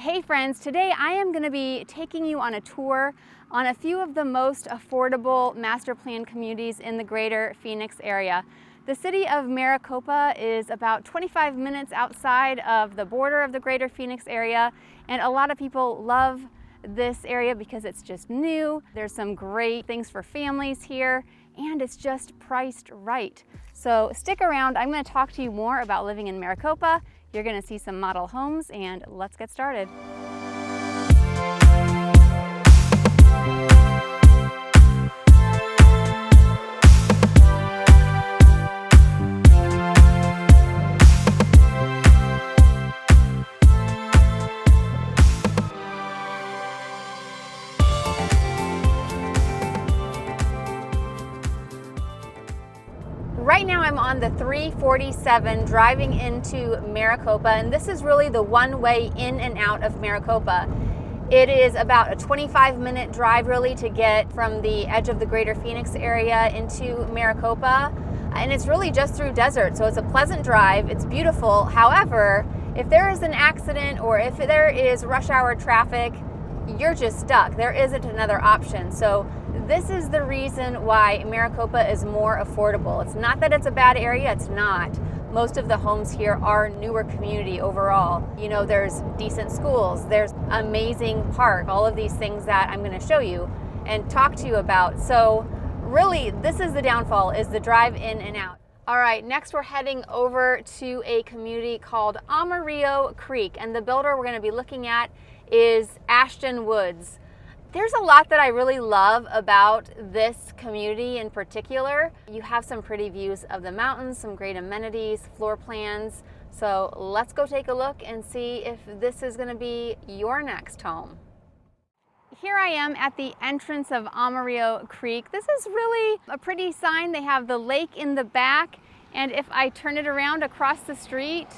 Hey friends, today I am going to be taking you on a tour on a few of the most affordable master plan communities in the greater Phoenix area. The city of Maricopa is about 25 minutes outside of the border of the greater Phoenix area, and a lot of people love this area because it's just new. There's some great things for families here, and it's just priced right. So stick around. I'm going to talk to you more about living in Maricopa. You're going to see some model homes, and let's get started. Right now I'm on the 347 driving into Maricopa, and this is really the one way in and out of Maricopa. It is about a 25-minute drive really to get from the edge of the greater Phoenix area into Maricopa, and it's really just through desert, so it's a pleasant drive. It's beautiful. However, if there is an accident or if there is rush hour traffic, you're just stuck. There isn't another option. So this is the reason why Maricopa is more affordable. It's not that it's a bad area, it's not. Most of the homes here are newer community overall. You know, there's decent schools, there's amazing park, all of these things that I'm going to show you and talk to you about. So really, this is the downfall, is the drive in and out. All right, next we're heading over to a community called Amarillo Creek, and the builder we're going to be looking at is Ashton Woods. There's a lot that I really love about this community in particular. You have some pretty views of the mountains, some great amenities, floor plans. So let's go take a look and see if this is going to be your next home. Here I am at the entrance of Amarillo Creek. This is really a pretty sign. They have the lake in the back, and if I turn it around across the street,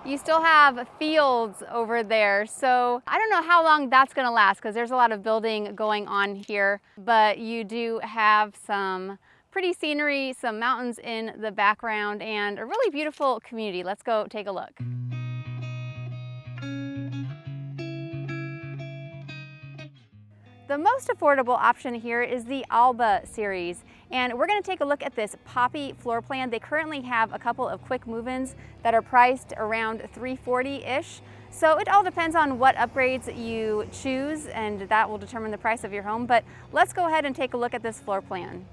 you still have fields over there. So I don't know how long that's gonna last because there's a lot of building going on here, but you do have some pretty scenery, some mountains in the background, and a really beautiful community. Let's go take a look. The most affordable option here is the Alba series, and we're going to take a look at this Poppy floor plan. They currently have a couple of quick move-ins that are priced around $340-ish. So it all depends on what upgrades you choose, and that will determine the price of your home. But let's go ahead and take a look at this floor plan.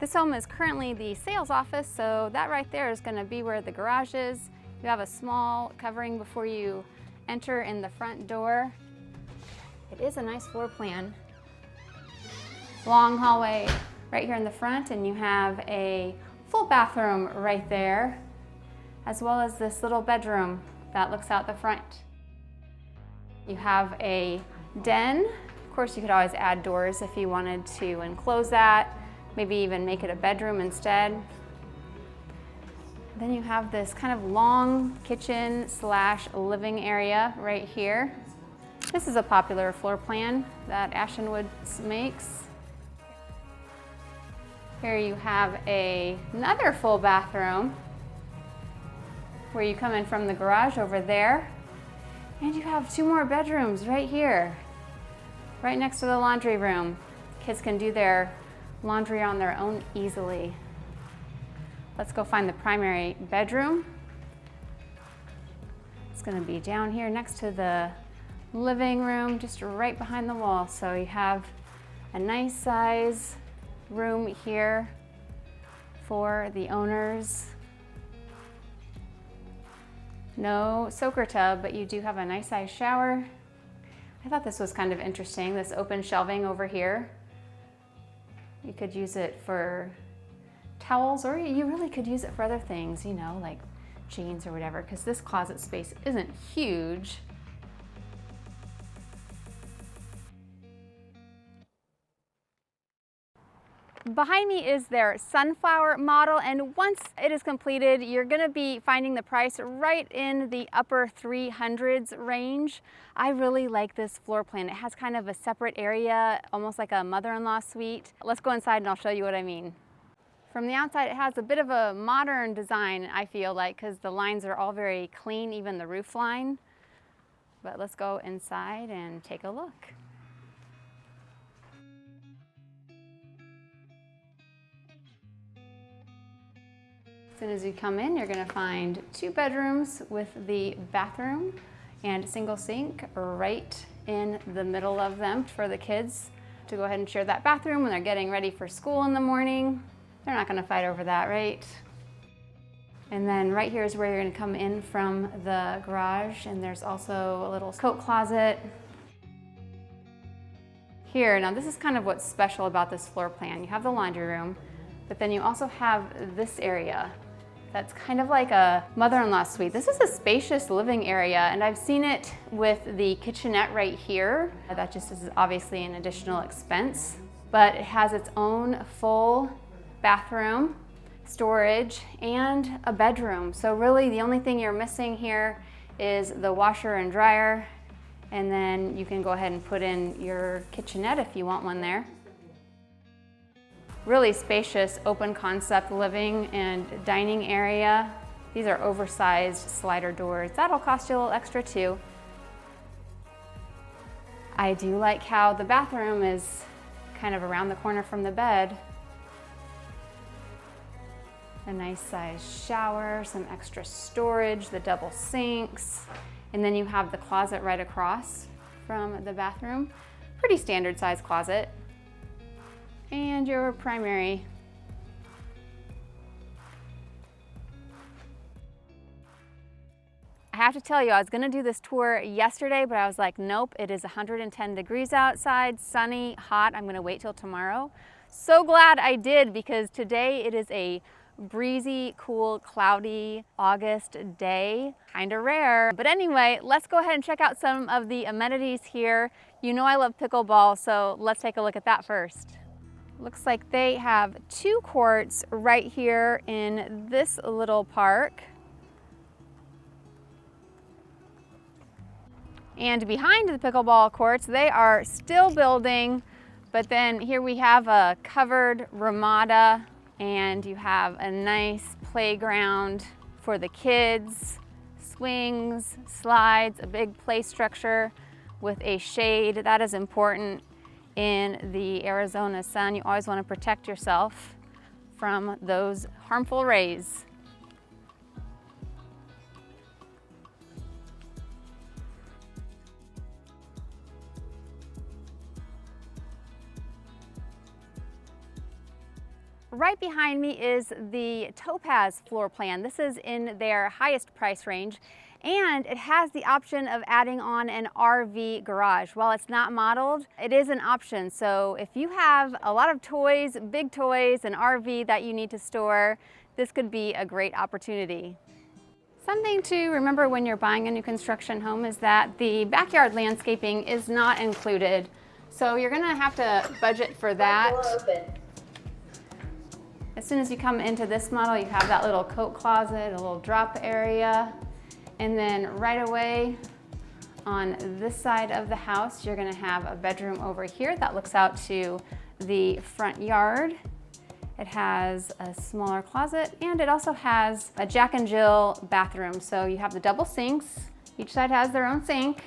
This home is currently the sales office, so that right there is going to be where the garage is. You have a small covering before you enter in the front door. It is a nice floor plan. Long hallway right here in the front, and you have a full bathroom right there, as well as this little bedroom that looks out the front. You have a den. Of course, you could always add doors if you wanted to enclose that, maybe even make it a bedroom instead. Then you have this kind of long kitchen / living area right here. This is a popular floor plan that Ashton Woods makes. Here you have another full bathroom where you come in from the garage over there. And you have two more bedrooms right here, right next to the laundry room. Kids can do their laundry on their own easily. Let's go find the primary bedroom. It's going to be down here next to the living room, just right behind the wall. So you have a nice size room here for the owners. No soaker tub, but you do have a nice size shower. I thought this was kind of interesting, this open shelving over here. You could use it for towels, or you really could use it for other things, you know, like jeans or whatever, because this closet space isn't huge. Behind me is their Sunflower model, and once it is completed, you're going to be finding the price right in the upper 300s range. I really like this floor plan. It has kind of a separate area, almost like a mother-in-law suite. Let's go inside and I'll show you what I mean. From the outside, it has a bit of a modern design, I feel like, because the lines are all very clean, even the roof line. But let's go inside and take a look. As soon as you come in, you're gonna find 2 bedrooms with the bathroom and single sink right in the middle of them for the kids to go ahead and share that bathroom when they're getting ready for school in the morning. They're not gonna fight over that, right? And then right here is where you're gonna come in from the garage, and there's also a little coat closet. Here, now this is kind of what's special about this floor plan. You have the laundry room, but then you also have this area that's kind of like a mother-in-law suite. This is a spacious living area, and I've seen it with the kitchenette right here. That just is obviously an additional expense, but it has its own full bathroom, storage, and a bedroom. So really the only thing you're missing here is the washer and dryer, and then you can go ahead and put in your kitchenette if you want one there. Really spacious, open concept living and dining area. These are oversized slider doors. That'll cost you a little extra too. I do like how the bathroom is kind of around the corner from the bed. A nice size shower, some extra storage, the double sinks, and then you have the closet right across from the bathroom. Pretty standard size closet. And your primary. I have to tell you, I was gonna do this tour yesterday, but I was like, nope, it is 110 degrees outside, sunny, hot. I'm gonna wait till tomorrow. So glad I did, because today it is a breezy, cool, cloudy August day. Kinda rare. But anyway, let's go ahead and check out some of the amenities here. You know I love pickleball, so let's take a look at that first. Looks like they have 2 courts right here in this little park. And behind the pickleball courts, they are still building, but then here we have a covered ramada, and you have a nice playground for the kids, swings, slides, a big play structure with a shade. That is important. In the Arizona sun, you always want to protect yourself from those harmful rays. Right behind me is the Topaz floor plan. This is in their highest price range, and it has the option of adding on an RV garage. While it's not modeled, it is an option. So if you have a lot of toys, big toys, an RV that you need to store, this could be a great opportunity. Something to remember when you're buying a new construction home is that the backyard landscaping is not included. So you're gonna have to budget for that. As soon as you come into this model, you have that little coat closet, a little drop area. And then right away on this side of the house, you're gonna have a bedroom over here that looks out to the front yard. It has a smaller closet, and it also has a Jack and Jill bathroom. So you have the double sinks. Each side has their own sink.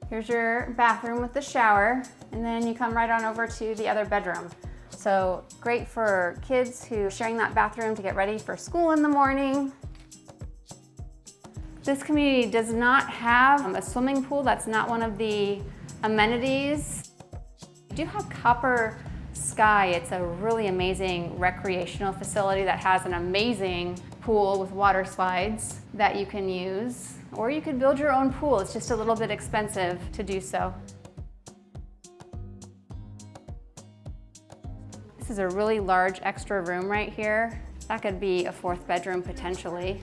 Here's your bathroom with the shower, and then you come right on over to the other bedroom. So great for kids who are sharing that bathroom to get ready for school in the morning. This community does not have a swimming pool. That's not one of the amenities. We do have Copper Sky. It's a really amazing recreational facility that has an amazing pool with water slides that you can use. Or you could build your own pool. It's just a little bit expensive to do so. This is a really large extra room right here. That could be a 4th bedroom potentially.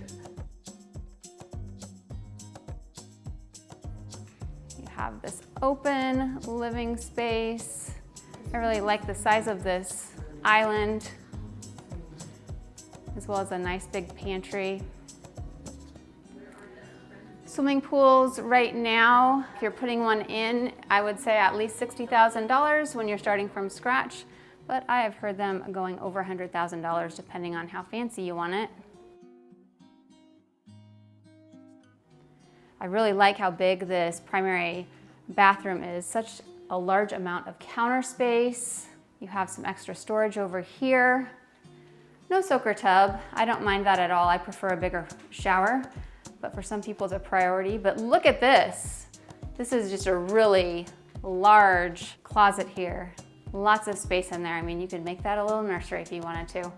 Have this open living space. I really like the size of this island, as well as a nice big pantry. Swimming pools right now, if you're putting one in, I would say at least $60,000 when you're starting from scratch, but I have heard them going over $100,000 depending on how fancy you want it. I really like how big this primary bathroom is. Such a large amount of counter space. You have some extra storage over here. No soaker tub. I don't mind that at all. I prefer a bigger shower, but for some people it's a priority. But look at this. This is just a really large closet here. Lots of space in there. I mean, you could make that a little nursery if you wanted to.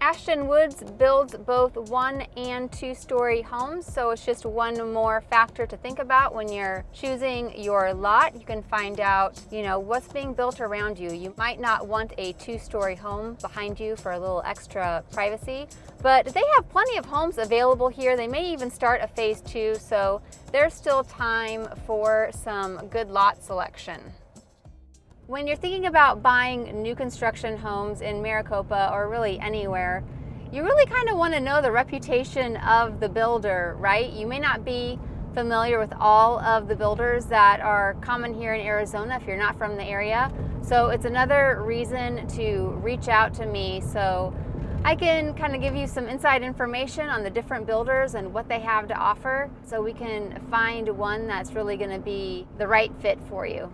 Ashton Woods builds both 1- and 2-story homes, so it's just one more factor to think about when you're choosing your lot. You can find out, what's being built around you. You might not want a 2-story home behind you for a little extra privacy, but they have plenty of homes available here. They may even start a phase 2, so there's still time for some good lot selection. When you're thinking about buying new construction homes in Maricopa or really anywhere, you really kind of want to know the reputation of the builder, right? You may not be familiar with all of the builders that are common here in Arizona if you're not from the area. So it's another reason to reach out to me so I can kind of give you some inside information on the different builders and what they have to offer so we can find one that's really going to be the right fit for you.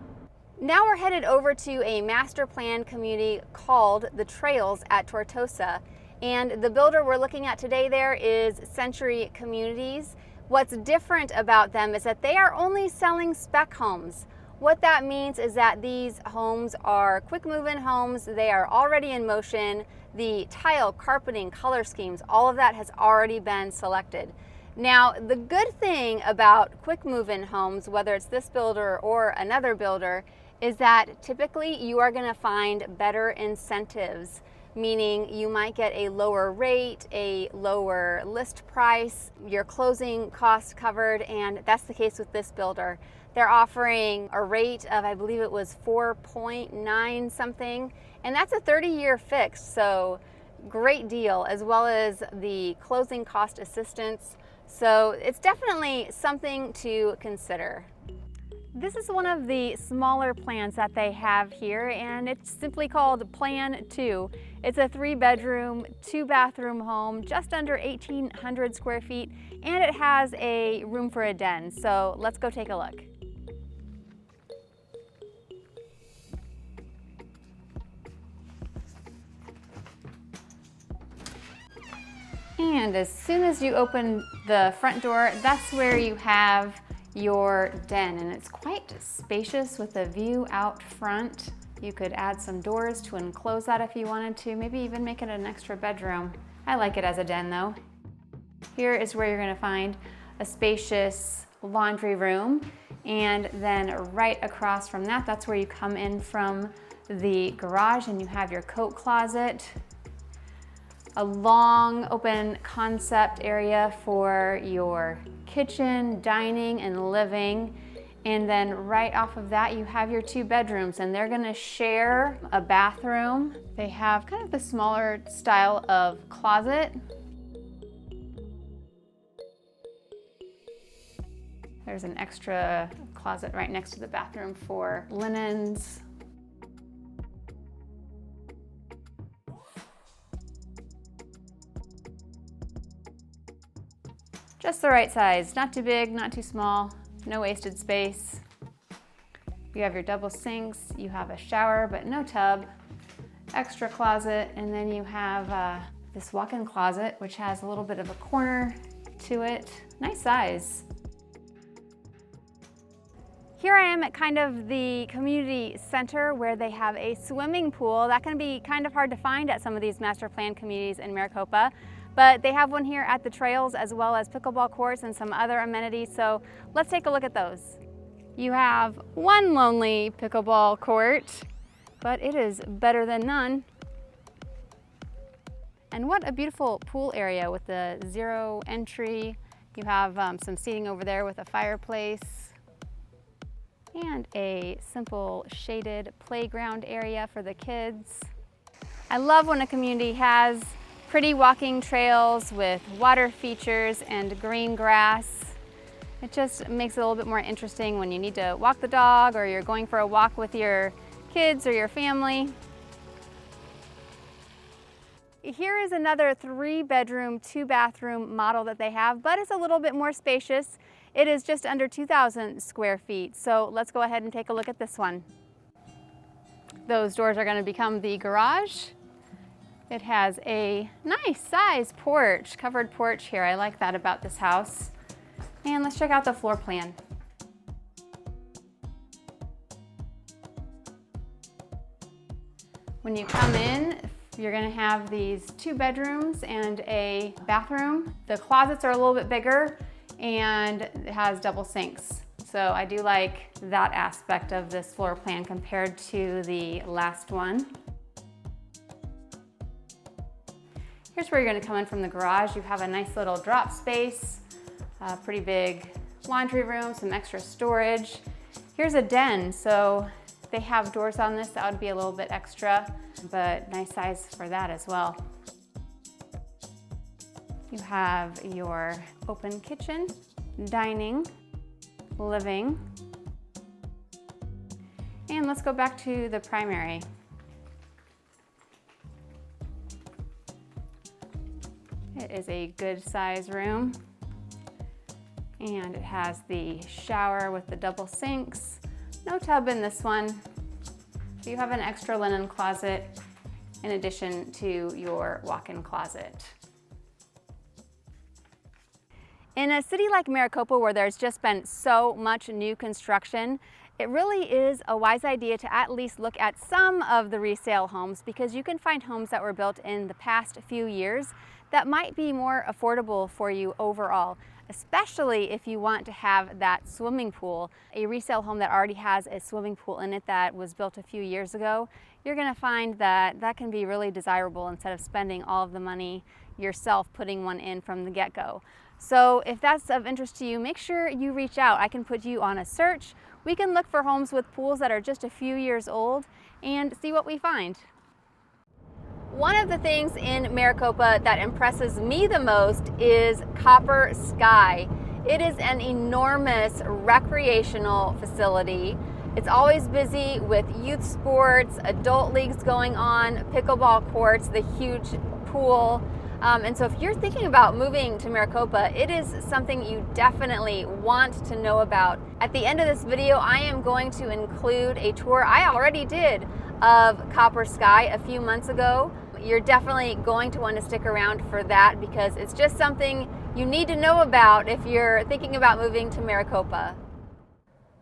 Now we're headed over to a master plan community called The Trails at Tortosa. And the builder we're looking at today there is Century Communities. What's different about them is that they are only selling spec homes. What that means is that these homes are quick move-in homes. They are already in motion. The tile, carpeting, color schemes, all of that has already been selected. Now, the good thing about quick move-in homes, whether it's this builder or another builder, is that typically you are going to find better incentives, meaning you might get a lower rate, a lower list price, your closing costs covered, and that's the case with this builder. They're offering a rate of, I believe it was 4.9 something, and that's a 30-year fix, so great deal, as well as the closing cost assistance. So it's definitely something to consider. This is one of the smaller plans that they have here, and it's simply called Plan 2. It's a 3-bedroom, 2-bathroom home, just under 1,800 square feet, and it has a room for a den. So let's go take a look. And as soon as you open the front door, that's where you have your den, and it's quite spacious with a view out front. You could add some doors to enclose that if you wanted to, maybe even make it an extra bedroom. I like it as a den though. Here is where you're going to find a spacious laundry room, and then right across from that, that's where you come in from the garage, and you have your coat closet, a long open concept area for your kitchen, dining, and living. And then right off of that, you have your 2 bedrooms, and they're gonna share a bathroom. They have kind of the smaller style of closet. There's an extra closet right next to the bathroom for linens. Just the right size, not too big, not too small, no wasted space. You have your double sinks, you have a shower, but no tub, extra closet, and then you have this walk-in closet, which has a little bit of a corner to it. Nice size. Here I am at kind of the community center where they have a swimming pool. That can be kind of hard to find at some of these master plan communities in Maricopa. But they have one here at the Trails, as well as pickleball courts and some other amenities. So let's take a look at those. You have one lonely pickleball court, but it is better than none. And what a beautiful pool area with the 0 entry. You have some seating over there with a fireplace and a simple shaded playground area for the kids. I love when a community has pretty walking trails with water features and green grass. It just makes it a little bit more interesting when you need to walk the dog or you're going for a walk with your kids or your family. here is another 3-bedroom, 2-bathroom model that they have, but it's a little bit more spacious. It is just under 2,000 square feet. So let's go ahead and take a look at this one. Those doors are going to become the garage. It has a nice size porch, covered porch here. I like that about this house. And let's check out the floor plan. When you come in, you're going to have these 2 bedrooms and a bathroom. The closets are a little bit bigger and it has double sinks. So I do like that aspect of this floor plan compared to the last one. Here's where you're going to come in from the garage. You have a nice little drop space, a pretty big laundry room, some extra storage. Here's a den, so they have doors on this. That would be a little bit extra, but nice size for that as well. You have your open kitchen, dining, living. And let's go back to the primary. It is a good size room. And it has the shower with the double sinks. No tub in this one. So you have an extra linen closet in addition to your walk-in closet. In a city like Maricopa, where there's just been so much new construction, it really is a wise idea to at least look at some of the resale homes, because you can find homes that were built in the past few years that might be more affordable for you overall, especially if you want to have that swimming pool. A resale home that already has a swimming pool in it that was built a few years ago, you're going to find that that can be really desirable instead of spending all of the money yourself putting one in from the get-go. So if that's of interest to you, make sure you reach out. I can put you on a search. We can look for homes with pools that are just a few years old and see what we find. One of the things in Maricopa that impresses me the most is Copper Sky. It is an enormous recreational facility. It's always busy with youth sports, adult leagues going on, pickleball courts, the huge pool. And so if you're thinking about moving to Maricopa, it is something you definitely want to know about. At the end of this video, I am going to include a tour I already did of Copper Sky a few months ago. You're definitely going to want to stick around for that, because it's just something you need to know about if you're thinking about moving to Maricopa.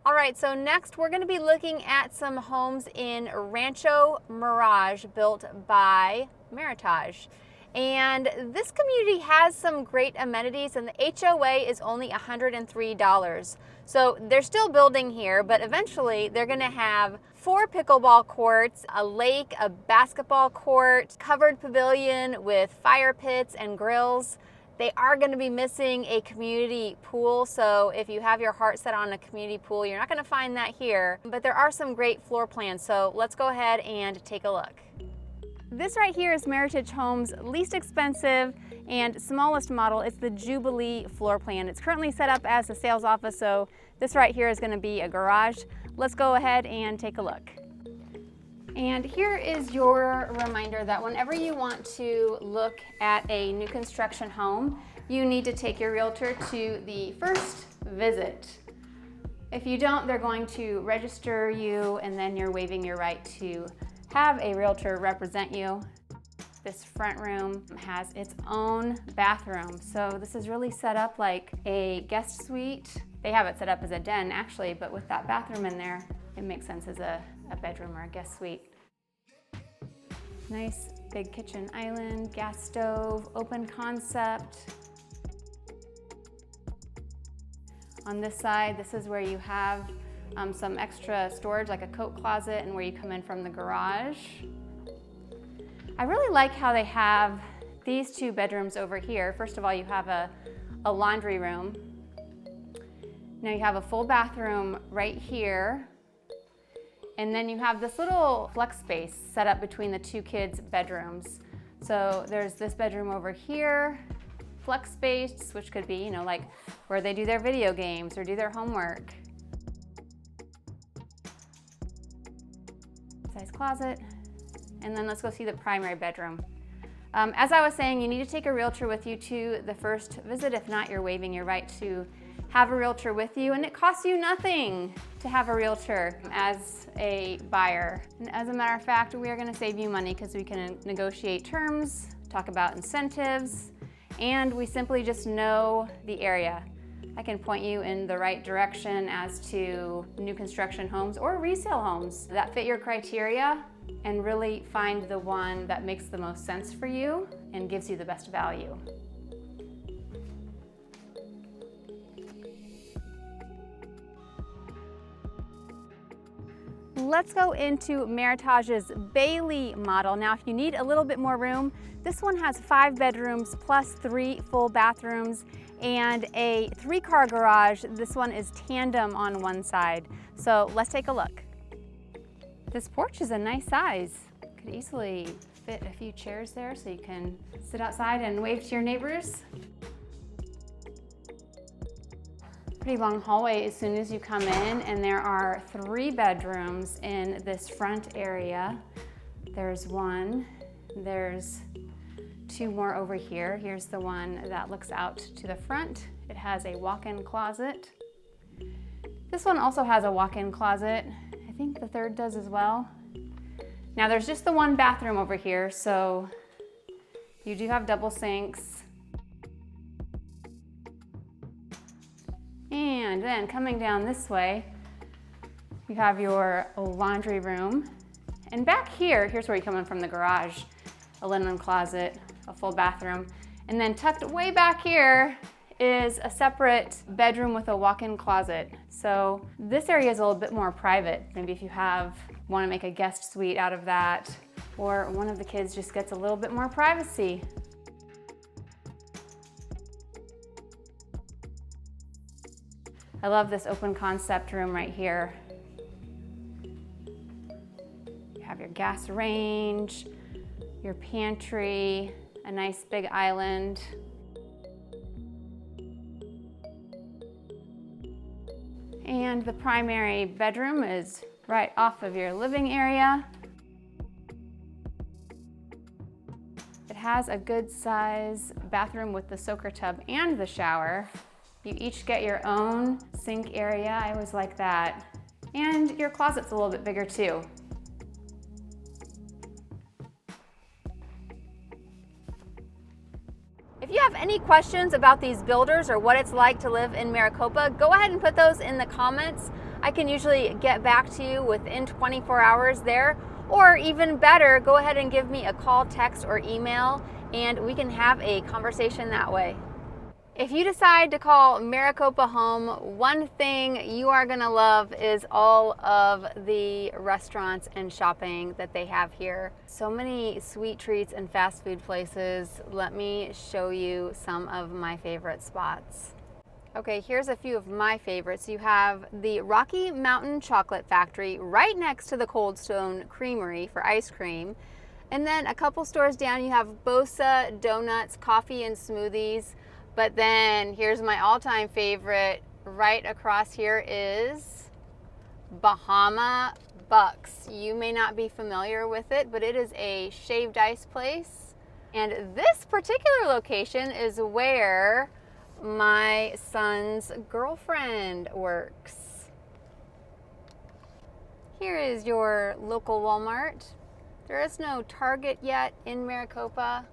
All right, so next we're going to be looking at some homes in Rancho Mirage built by Meritage. And this community has some great amenities, and the HOA is only $103. So they're still building here, but eventually they're going to have 4 pickleball courts, a lake, a basketball court, covered pavilion with fire pits and grills. They are going to be missing a community pool, so if you have your heart set on a community pool, you're not going to find that here. But there are some great floor plans, so let's go ahead and take a look. This right here is Meritage Homes' least expensive and smallest model. It's the Jubilee floor plan. It's currently set up as a sales office, so this right here is going to be a garage. Let's go ahead and take a look. And here is your reminder that whenever you want to look at a new construction home, you need to take your realtor to the first visit. If you don't, they're going to register you, and then you're waiving your right to have a realtor represent you. This front room has its own bathroom, so this is really set up like a guest suite. They have it set up as a den actually, but with that bathroom in there, it makes sense as a bedroom or a guest suite. Nice big kitchen island, gas stove, open concept. On this side, this is where you have some extra storage like a coat closet, and where you come in from the garage. I really like how they have these 2 bedrooms over here. First of all, you have a laundry room. Now you have a full bathroom right here. And then you have this little flex space set up between the 2 kids' bedrooms. So there's this bedroom over here, flex space, which could be, like where they do their video games or do their homework. Size closet. And then let's go see the primary bedroom. As I was saying, you need to take a realtor with you to the first visit. If not, you're waiving your right to have a realtor with you, and it costs you nothing to have a realtor as a buyer. And as a matter of fact, we are going to save you money because we can negotiate terms, talk about incentives, and we simply just know the area. I can point you in the right direction as to new construction homes or resale homes that fit your criteria and really find the one that makes the most sense for you and gives you the best value. Let's go into Meritage's Bailey model. Now, if you need a little bit more room, this one has 5 bedrooms plus 3 full bathrooms and a 3-car garage. This one is tandem on one side. So let's take a look. This porch is a nice size. Could easily fit a few chairs there so you can sit outside and wave to your neighbors. Pretty long hallway as soon as you come in, and there are 3 bedrooms in this front area. There's one, there's 2 more over here. Here's the one that looks out to the front. It has a walk-in closet. This one also has a walk-in closet. I think the 3rd does as well. Now there's just the 1 bathroom over here, so you do have double sinks. And then coming down this way, you have your laundry room. And back here, here's where you come in from the garage, a linen closet, a full bathroom. And then tucked way back here is a separate bedroom with a walk-in closet. So this area is a little bit more private. Maybe if you want to make a guest suite out of that, or one of the kids just gets a little bit more privacy. I love this open concept room right here. You have your gas range, your pantry, a nice big island. And the primary bedroom is right off of your living area. It has a good size bathroom with the soaker tub and the shower. You each get your own sink area. I always like that. And your closet's a little bit bigger too. If you have any questions about these builders or what it's like to live in Maricopa, go ahead and put those in the comments. I can usually get back to you within 24 hours there, or even better, go ahead and give me a call, text, or email, and we can have a conversation that way. If you decide to call Maricopa home, one thing you are gonna love is all of the restaurants and shopping that they have here. So many sweet treats and fast food places. Let me show you some of my favorite spots. Okay, here's a few of my favorites. You have the Rocky Mountain Chocolate Factory right next to the Cold Stone Creamery for ice cream. And then a couple stores down, you have Bosa Donuts, coffee and smoothies. But then here's my all-time favorite. Right across here is Bahama Bucks. You may not be familiar with it, but it is a shaved ice place. And this particular location is where my son's girlfriend works. Here is your local Walmart. There is no Target yet in Maricopa.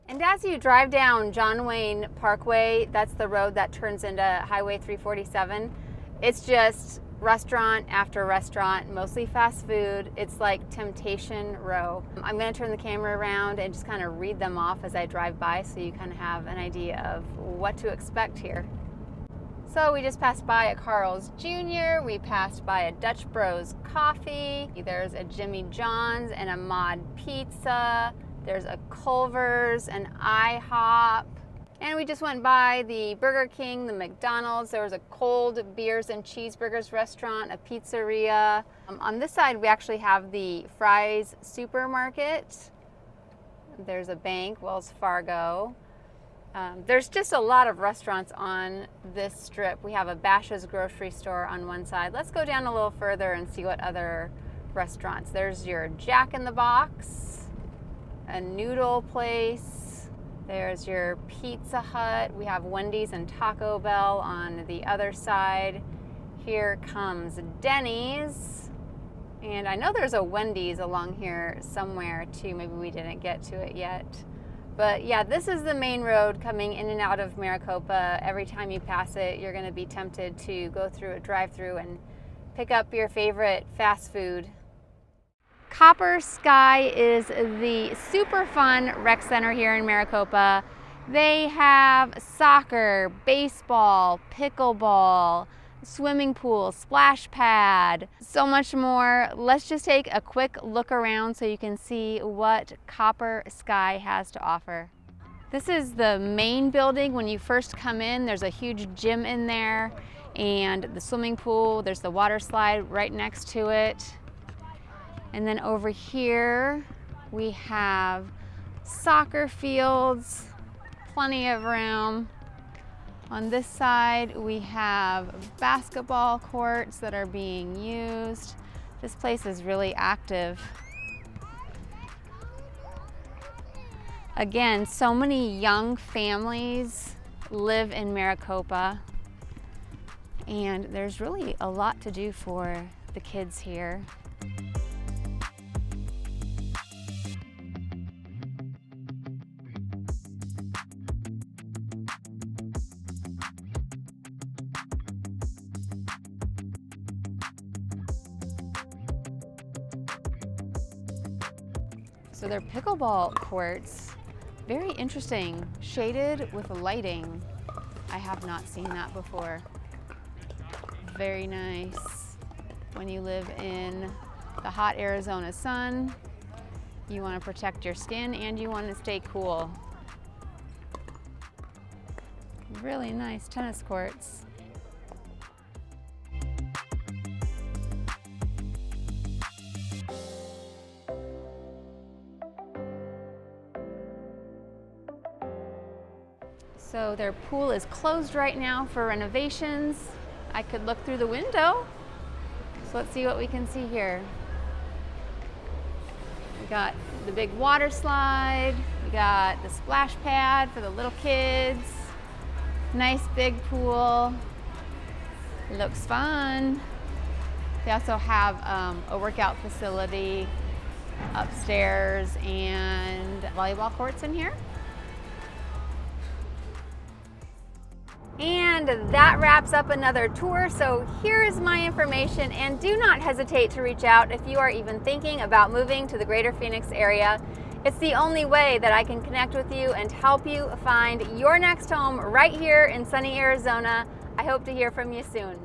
And as you drive down John Wayne Parkway, that's the road that turns into Highway 347, it's just restaurant after restaurant, mostly fast food. It's like Temptation Row. I'm gonna turn the camera around and just kind of read them off as I drive by so you kind of have an idea of what to expect here. So we just passed by a Carl's Jr., we passed by a Dutch Bros Coffee, there's a Jimmy John's and a Mod Pizza, there's a Culver's, an IHOP, and we just went by the Burger King, the McDonald's. There was a Cold Beers and Cheeseburgers restaurant, a pizzeria. On this side, we actually have the Fry's Supermarket. There's a bank, Wells Fargo. There's just a lot of restaurants on this strip. We have a Bash's grocery store on one side. Let's go down a little further and see what other restaurants. There's your Jack in the Box, a noodle place. There's your Pizza Hut. We have Wendy's and Taco Bell on the other side. Here comes Denny's. And I know there's a Wendy's along here somewhere too. Maybe we didn't get to it yet. But yeah, this is the main road coming in and out of Maricopa. Every time you pass it, you're going to be tempted to go through a drive-through and pick up your favorite fast food. Copper Sky is the super fun rec center here in Maricopa. They have soccer, baseball, pickleball, swimming pool, splash pad, so much more. Let's just take a quick look around so you can see what Copper Sky has to offer. This is the main building. When you first come in, there's a huge gym in there and the swimming pool. There's the water slide right next to it. And then over here, we have soccer fields, plenty of room. On this side, we have basketball courts that are being used. This place is really active. Again, so many young families live in Maricopa, and there's really a lot to do for the kids here. So they're pickleball courts, very interesting, shaded with lighting. I have not seen that before. Very nice. When you live in the hot Arizona sun, you want to protect your skin and you want to stay cool. Really nice tennis courts. So their pool is closed right now for renovations. I could look through the window. So let's see what we can see here. We got the big water slide. We got the splash pad for the little kids. Nice big pool. Looks fun. They also have a workout facility upstairs and volleyball courts in here. And that wraps up another tour. So here is my information, and do not hesitate to reach out if you are even thinking about moving to the greater Phoenix area. It's the only way that I can connect with you and help you find your next home right here in sunny Arizona. I hope to hear from you soon.